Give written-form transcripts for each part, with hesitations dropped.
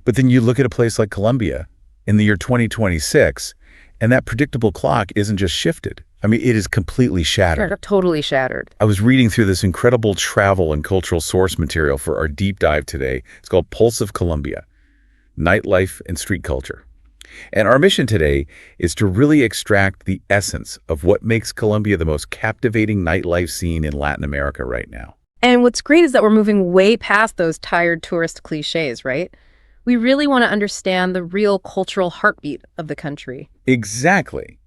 But then you look at a place like Colombia in the year 2026, and that predictable clock isn't just shifted. I mean, it is completely shattered. Totally shattered. I was reading through this incredible travel and cultural source material for our deep dive today. It's called Pulse of Colombia, Nightlife and Street Culture. And our mission today is to really extract the essence of what makes Colombia the most captivating nightlife scene in Latin America right now. And what's great is that we're moving way past those tired tourist cliches, right? We really want to understand the real cultural heartbeat of the country. Exactly.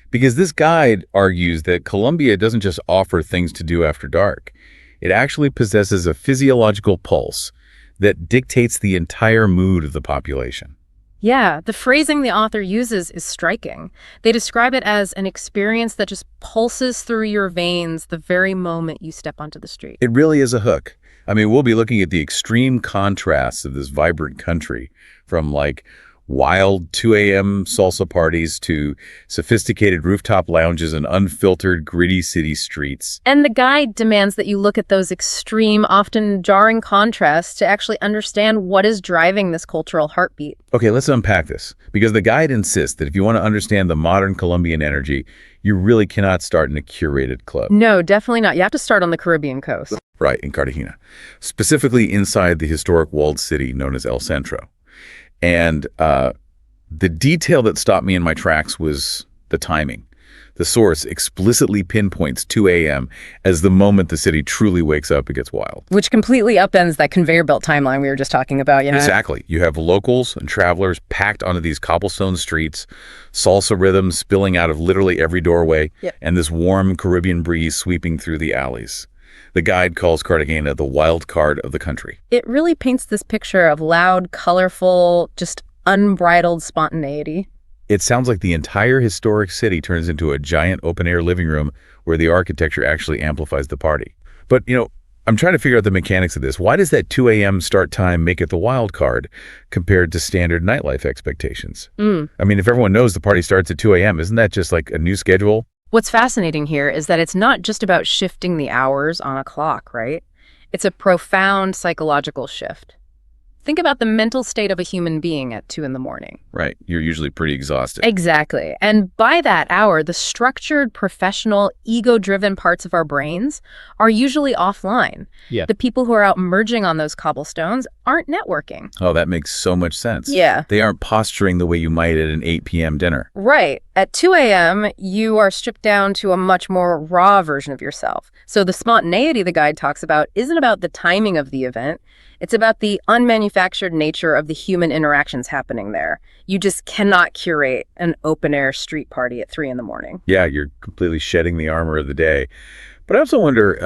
Because this guide argues that Colombia doesn't just offer things to do after dark. It actually possesses a physiological pulse that dictates the entire mood of the population. Yeah, the phrasing the author uses is striking. They describe it as an experience that just pulses through your veins the very moment you step onto the street. It really is a hook. I mean, we'll be looking at the extreme contrasts of this vibrant country, from like wild 2 a.m. salsa parties to sophisticated rooftop lounges and unfiltered, gritty city streets. And the guide demands that you look at those extreme, often jarring contrasts to actually understand what is driving this cultural heartbeat. Okay, let's unpack this, because the guide insists that if you want to understand the modern Colombian energy, you really cannot start in a curated club. No, definitely not. You have to start on the Caribbean coast. Right, in Cartagena, specifically inside the historic walled city known as El Centro. And the detail that stopped me in my tracks was the timing. The source explicitly pinpoints 2 a.m. as the moment the city truly wakes up and gets wild. Which completely upends that conveyor belt timeline we were just talking about, you know? Exactly. You have locals and travelers packed onto these cobblestone streets, salsa rhythms spilling out of literally every doorway, and this warm Caribbean breeze sweeping through the alleys. The guide calls Cartagena the wild card of the country. It really paints this picture of loud, colorful, just unbridled spontaneity. It sounds like the entire historic city turns into a giant open-air living room where the architecture actually amplifies the party. But, you know, I'm trying to figure out the mechanics of this. Why does that 2 a.m. start time make it the wild card compared to standard nightlife expectations? I mean, if everyone knows the party starts at 2 a.m., isn't that just like a new schedule? What's fascinating here is that it's not just about shifting the hours on a clock, right? It's a profound psychological shift. Think about the mental state of a human being at 2 in the morning. Right. You're usually pretty exhausted. Exactly. And by that hour, the structured, professional, ego-driven parts of our brains are usually offline. Yeah. The people who are out merging on those cobblestones aren't networking. Oh, that makes so much sense. Yeah. They aren't posturing the way you might at an 8 p.m. dinner. Right. At 2 a.m., you are stripped down to a much more raw version of yourself. So the spontaneity the guide talks about isn't about the timing of the event. It's about the unmanufactured nature of the human interactions happening there. You just cannot curate an open-air street party at 3 in the morning. Yeah, you're completely shedding the armor of the day. But I also wonder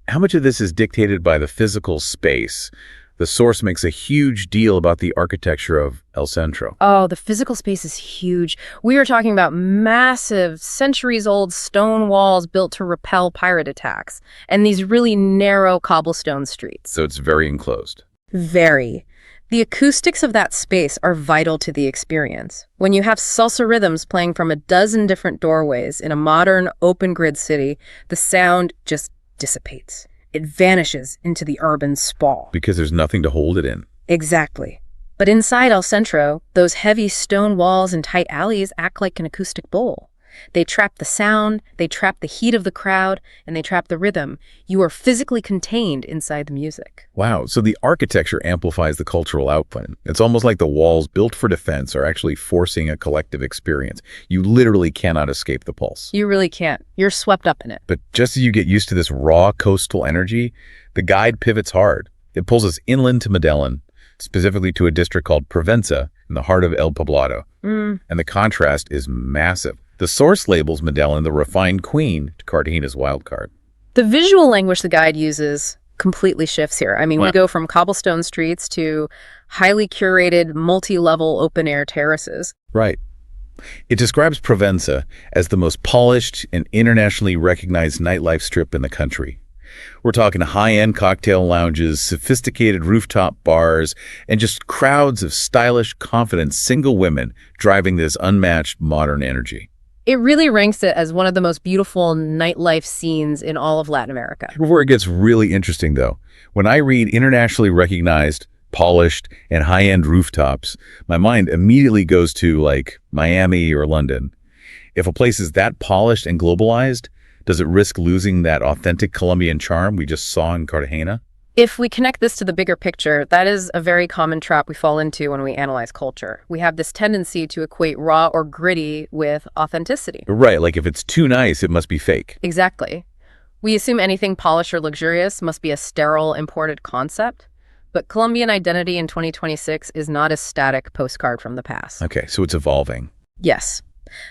how much of this is dictated by the physical space. The source makes a huge deal about the architecture of El Centro. Oh, the physical space is huge. We are talking about massive, centuries-old stone walls built to repel pirate attacks, and these really narrow cobblestone streets. So it's very enclosed. Very. The acoustics of that space are vital to the experience. When you have salsa rhythms playing from a dozen different doorways in a modern, open-grid city, the sound just dissipates. It vanishes into the urban sprawl. Because there's nothing to hold it in. Exactly. But inside El Centro, those heavy stone walls and tight alleys act like an acoustic bowl. They trap the sound, they trap the heat of the crowd, and they trap the rhythm. You are physically contained inside the music. Wow, so the architecture amplifies the cultural output. It's almost like the walls built for defense are actually forcing a collective experience. You literally cannot escape the pulse. You really can't. You're swept up in it. But just as you get used to this raw coastal energy, the guide pivots hard. It pulls us inland to Medellin, specifically to a district called Provenza in the heart of El Poblado. And the contrast is massive. The source labels Medellin the refined queen to Cartagena's wild card. The visual language the guide uses completely shifts here. I mean, we go from cobblestone streets to highly curated, multi-level open-air terraces. Right. It describes Provenza as the most polished and internationally recognized nightlife strip in the country. We're talking high-end cocktail lounges, sophisticated rooftop bars, and just crowds of stylish, confident single women driving this unmatched modern energy. It really ranks it as one of the most beautiful nightlife scenes in all of Latin America. Before it gets really interesting, though, when I read internationally recognized polished, and high-end rooftops, my mind immediately goes to, like, Miami or London. If a place is that polished and globalized, does it risk losing that authentic Colombian charm we just saw in Cartagena? If we connect this to the bigger picture, that is a very common trap we fall into when we analyze culture. We have this tendency to equate raw or gritty with authenticity. Right, like if it's too nice, it must be fake. Exactly. We assume anything polished or luxurious must be a sterile, imported concept. But Colombian identity in 2026 is not a static postcard from the past. Okay, so it's evolving. Yes.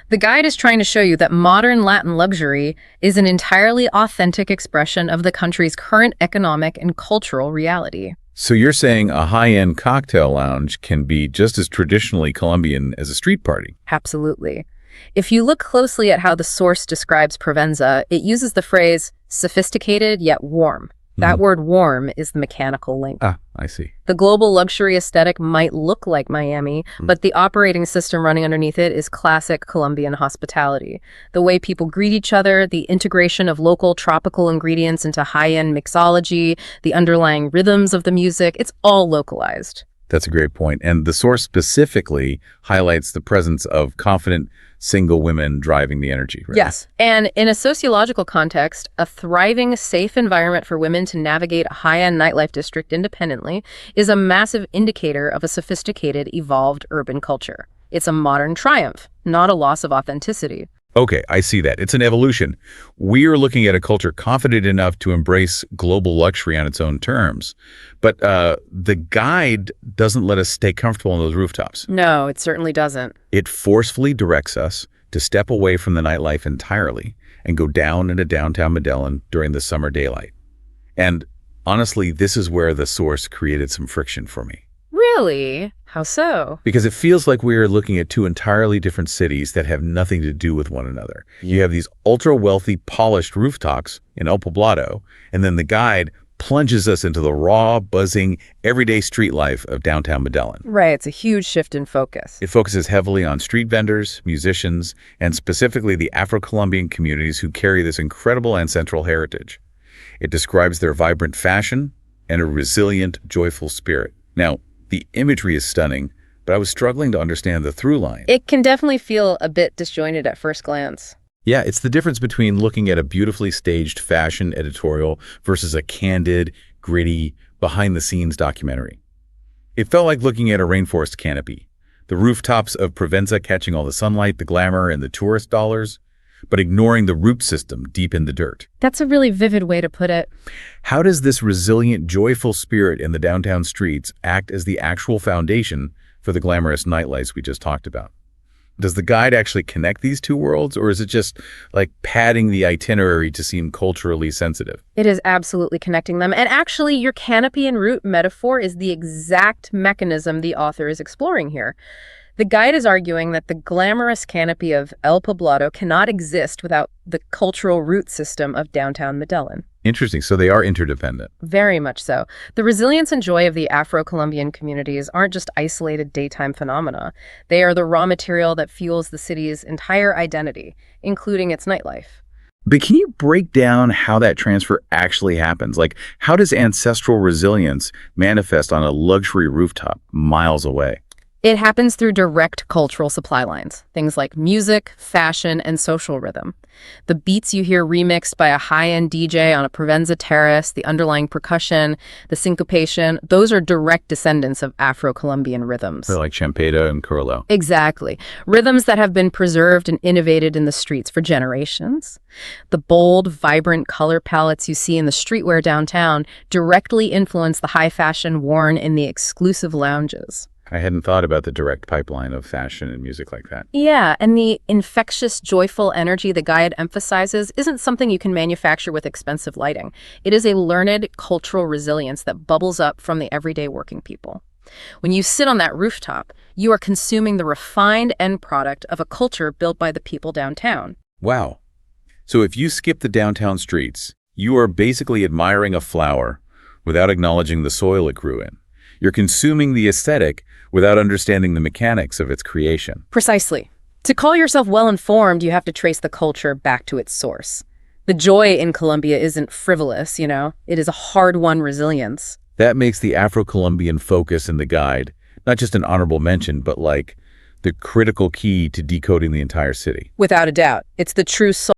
The guide is trying to show you that modern Latin luxury is an entirely authentic expression of the country's current economic and cultural reality. So you're saying a high-end cocktail lounge can be just as traditionally Colombian as a street party? Absolutely. If you look closely at how the source describes Provenza, it uses the phrase sophisticated yet warm. That word warm is the mechanical link. Ah, I see. The global luxury aesthetic might look like Miami, but the operating system running underneath it is classic Colombian hospitality. The way people greet each other, the integration of local tropical ingredients into high-end mixology, the underlying rhythms of the music, it's all localized. That's a great point. And the source specifically highlights the presence of confident single women driving the energy, right? Yes. And in a sociological context, a thriving, safe environment for women to navigate a high-end nightlife district independently is a massive indicator of a sophisticated, evolved urban culture. It's a modern triumph, not a loss of authenticity. Okay, I see that. It's an evolution. We're looking at a culture confident enough to embrace global luxury on its own terms. But the guide doesn't let us stay comfortable on those rooftops. No, it certainly doesn't. It forcefully directs us to step away from the nightlife entirely and go down into downtown Medellin during the summer daylight. And honestly, this is where the source created some friction for me. Really? How so? Because it feels like we are looking at two entirely different cities that have nothing to do with one another. You have these ultra-wealthy, polished rooftops in El Poblado, and then the guide plunges us into the raw, buzzing, everyday street life of downtown Medellin. Right, it's a huge shift in focus. It focuses heavily on street vendors, musicians, and specifically the Afro-Colombian communities who carry this incredible ancestral heritage. It describes their vibrant fashion and a resilient, joyful spirit. Now, the imagery is stunning, but I was struggling to understand the through line. It can definitely feel a bit disjointed at first glance. Yeah, it's the difference between looking at a beautifully staged fashion editorial versus a candid, gritty, behind-the-scenes documentary. It felt like looking at a rainforest canopy, the rooftops of Provenza catching all the sunlight, the glamour, and the tourist dollars, but ignoring the root system deep in the dirt. That's a really vivid way to put it. How does this resilient, joyful spirit in the downtown streets act as the actual foundation for the glamorous nightlights we just talked about? Does the guide actually connect these two worlds, or is it just like padding the itinerary to seem culturally sensitive? It is absolutely connecting them. And actually, your canopy and root metaphor is the exact mechanism the author is exploring here. The guide is arguing that the glamorous canopy of El Poblado cannot exist without the cultural root system of downtown Medellin. Interesting. So they are interdependent. Very much so. The resilience and joy of the Afro-Colombian communities aren't just isolated daytime phenomena. They are the raw material that fuels the city's entire identity, including its nightlife. But can you break down how that transfer actually happens? Like, how does ancestral resilience manifest on a luxury rooftop miles away? It happens through direct cultural supply lines, things like music, fashion, and social rhythm. The beats you hear remixed by a high-end DJ on a Provenza terrace, the underlying percussion, the syncopation, those are direct descendants of Afro-Colombian rhythms. They're like champeta and curlo. Exactly. Rhythms that have been preserved and innovated in the streets for generations. The bold, vibrant color palettes you see in the streetwear downtown directly influence the high fashion worn in the exclusive lounges. I hadn't thought about the direct pipeline of fashion and music like that. Yeah, and the infectious, joyful energy the guide emphasizes isn't something you can manufacture with expensive lighting. It is a learned cultural resilience that bubbles up from the everyday working people. When you sit on that rooftop, you are consuming the refined end product of a culture built by the people downtown. Wow. So if you skip the downtown streets, you are basically admiring a flower without acknowledging the soil it grew in. You're consuming the aesthetic without understanding the mechanics of its creation. Precisely. To call yourself well-informed, you have to trace the culture back to its source. The joy in Colombia isn't frivolous, it is a hard-won resilience. That makes the Afro-Colombian focus in the guide not just an honorable mention, but like the critical key to decoding the entire city. Without a doubt, it's the true soul